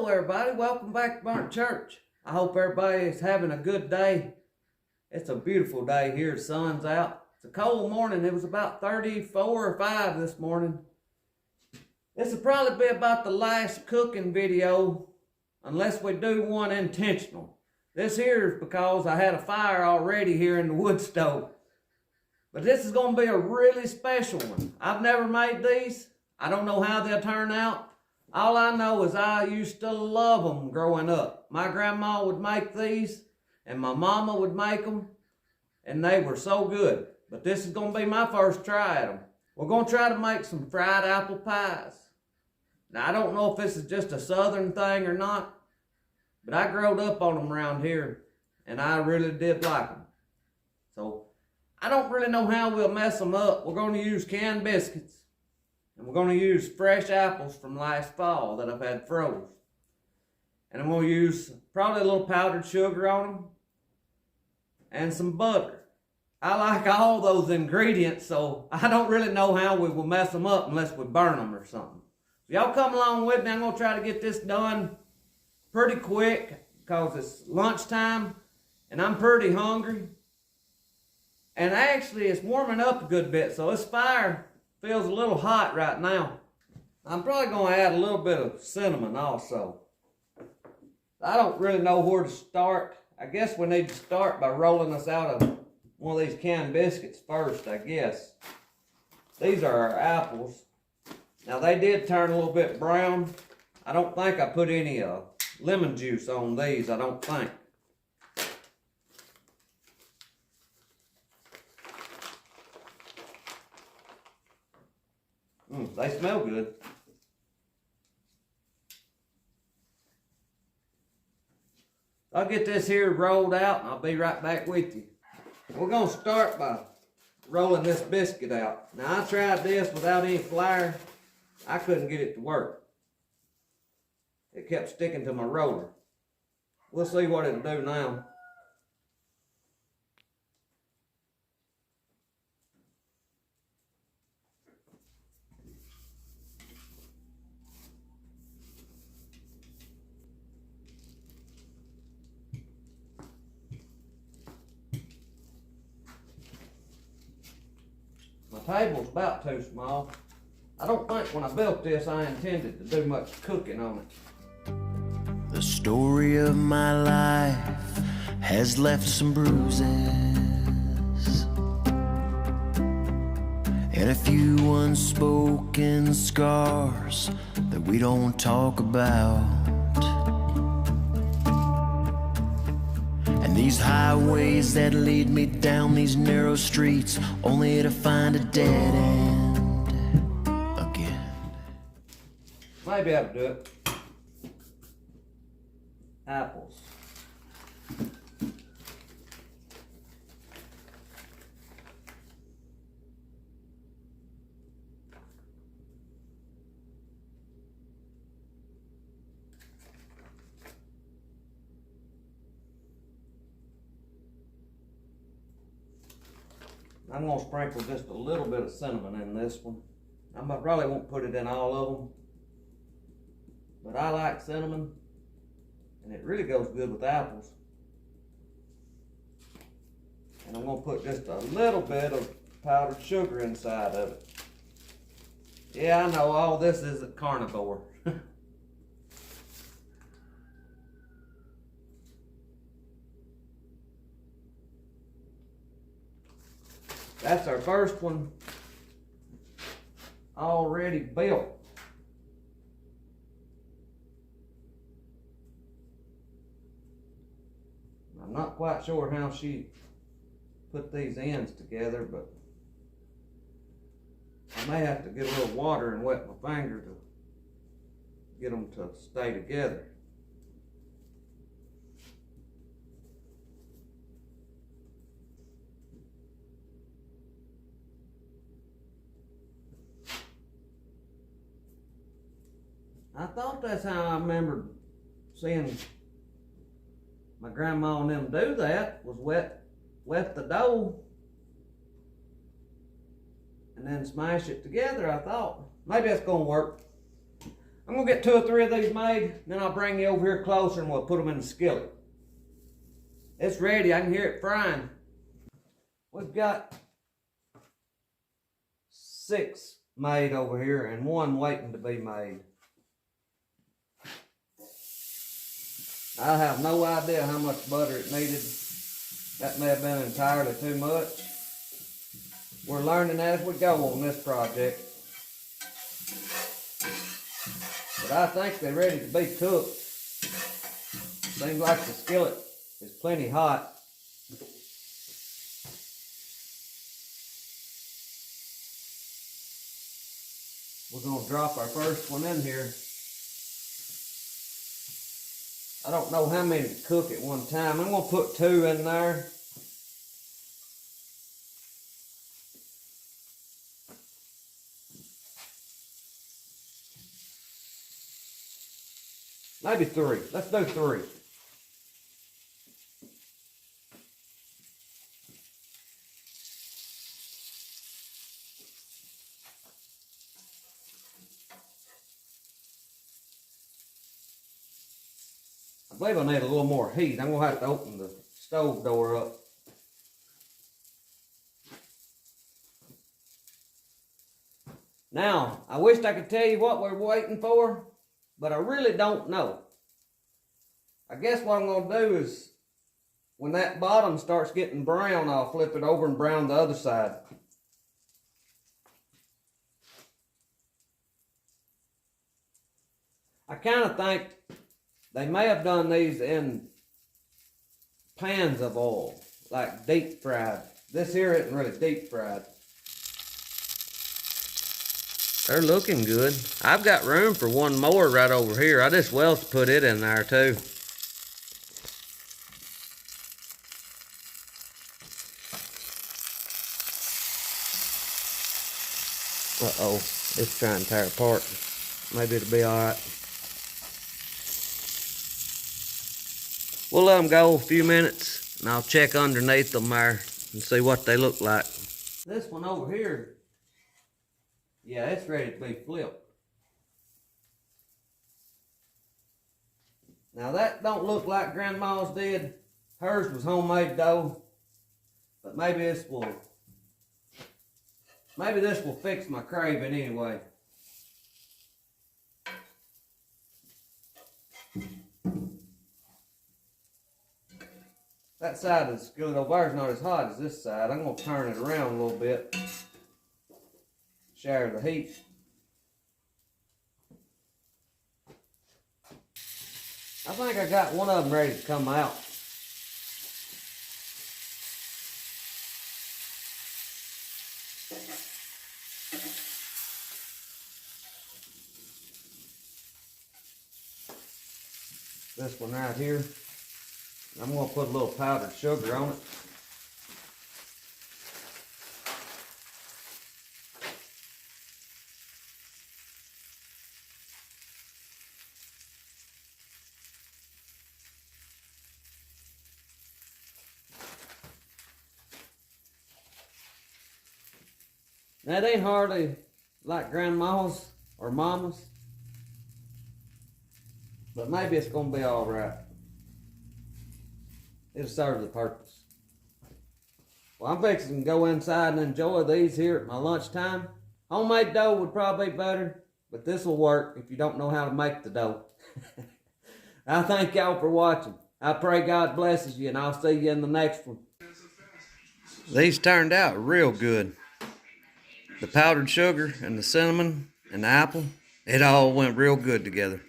Hello everybody, welcome back to Burnt Church. I hope everybody is having a good day. It's a beautiful day here, the sun's out. It's a cold morning, it was about 34 or 5 this morning. This will probably be about the last cooking video, unless we do one intentional. This here is because I had a fire already here in the wood stove. But this is going to be a really special one. I've never made these. I don't know how they'll turn out. All I know is I used to love them growing up. My grandma would make these, and my mama would make them, and they were so good. But this is going to be my first try at them. We're going to try to make some fried apple pies. Now, I don't know if this is just a southern thing or not, but I growed up on them around here, and I really did like them. So, I don't really know how we'll mess them up. We're going to use canned biscuits. And we're going to use fresh apples from last fall that I've had froze. And I'm going to use probably a little powdered sugar on them. And some butter. I like all those ingredients, so I don't really know how we will mess them up unless we burn them or something. So y'all come along with me. I'm going to try to get this done pretty quick because it's lunchtime and I'm pretty hungry. And actually it's warming up a good bit, so this fire feels a little hot right now. I'm probably going to add a little bit of cinnamon also. I don't really know where to start. I guess we need to start by rolling this out of one of these canned biscuits first, I guess. These are our apples. Now they did turn a little bit brown. I don't think I put any lemon juice on these, I don't think. They smell good. I'll get this here rolled out and I'll be right back with you. We're going to start by rolling this biscuit out. Now I tried this without any flour. I couldn't get it to work. It kept sticking to my roller. We'll see what it'll do now. My table's about too small. I don't think when I built this I intended to do much cooking on it. The story of my life has left some bruises and a few unspoken scars that we don't talk about. And these highways that lead me down these narrow streets only to find a dead end again. Maybe I'll do it. Apples. I'm going to sprinkle just a little bit of cinnamon in this one. I probably won't put it in all of them, but I like cinnamon, and it really goes good with apples. And I'm going to put just a little bit of powdered sugar inside of it. Yeah, I know all this isn't carnivore. That's our first one already built. I'm not quite sure how she put these ends together, but I may have to get a little water and wet my finger to get them to stay together. I thought that's how I remembered seeing my grandma and them do that, was wet the dough and then smash it together. I thought maybe that's gonna work. I'm gonna get 2 or 3 of these made, then I'll bring you over here closer and we'll put them in the skillet. It's ready, I can hear it frying. We've got 6 made over here and 1 waiting to be made. I have no idea how much butter it needed. That may have been entirely too much. We're learning as we go on this project. But I think they're ready to be cooked. Seems like the skillet is plenty hot. We're going to drop our first one in here. I don't know how many to cook at one time. I'm going to put 2 in there. Maybe 3. Let's do 3. I believe I need a little more heat. I'm going to have to open the stove door up. Now, I wished I could tell you what we're waiting for, but I really don't know. I guess what I'm going to do is, when that bottom starts getting brown, I'll flip it over and brown the other side. I kind of think they may have done these in pans of oil, like deep fried. This here isn't really deep fried. They're looking good. I've got room for 1 more right over here. I just well to put it in there too. Uh-oh, it's trying to tear apart. Maybe it'll be all right. We'll let them go a few minutes, and I'll check underneath them there and see what they look like. This one over here, yeah, it's ready to be flipped. Now that don't look like Grandma's did. Hers was homemade dough, but maybe this will fix my craving anyway. That side of the skillet over there is not as hot as this side. I'm going to turn it around a little bit. Share the heat. I think I got one of them ready to come out. This one right here. I'm going to put a little powdered sugar on it. That ain't hardly like Grandma's or Mama's, but maybe it's going to be all right. It'll serve the purpose. Well, I'm fixing to go inside and enjoy these here at my lunchtime. Homemade dough would probably be better, but this will work if you don't know how to make the dough. I thank y'all for watching. I pray God blesses you, and I'll see you in the next one. These turned out real good. The powdered sugar and the cinnamon and the apple, it all went real good together.